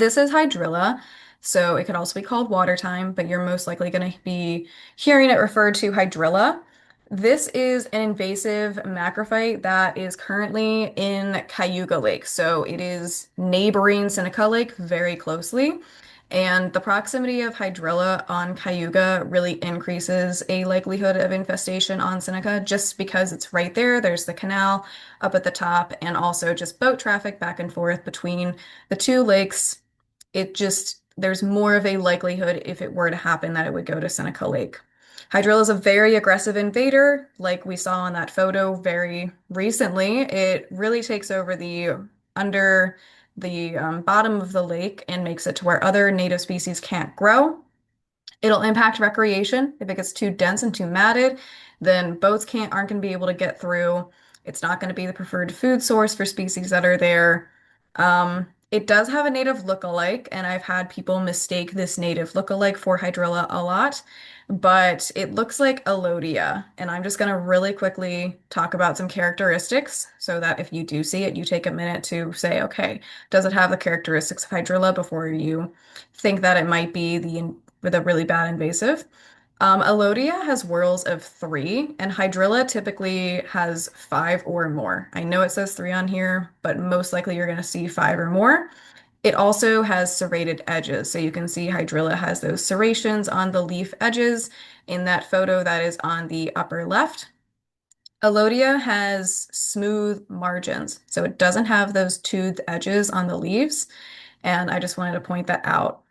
This is Hydrilla, so it could also be called water thyme, but you're most likely going to be hearing it referred to Hydrilla. This is an invasive macrophyte that is currently in Cayuga Lake, so it is neighboring Seneca Lake very closely. And the proximity of Hydrilla on Cayuga really increases a likelihood of infestation on Seneca just because it's right there. There's the canal up at the top, and also just boat traffic back and forth between the two lakes. There's more of a likelihood if it were to happen that it would go to Seneca Lake. Hydrilla is a very aggressive invader, like we saw in that photo very recently. It really takes over the under the bottom of the lake and makes it to where other native species can't grow. It'll impact recreation. If it gets too dense and too matted, then boats aren't going to be able to get through. It's not going to be the preferred food source for species that are there. It does have a native look-alike, and I've had people mistake this native look-alike for Hydrilla a lot, but it looks like Alodia. And I'm just going to really quickly talk about some characteristics so that if you do see it, you take a minute to say, okay, does it have the characteristics of Hydrilla before you think that it might be with a really bad invasive. Alodia has whorls of three, and Hydrilla typically has five or more. I know it says three on here, but most likely you're going to see five or more. It also has serrated edges, so you can see Hydrilla has those serrations on the leaf edges in that photo that is on the upper left. Alodia has smooth margins, so it doesn't have those toothed edges on the leaves, and I just wanted to point that out.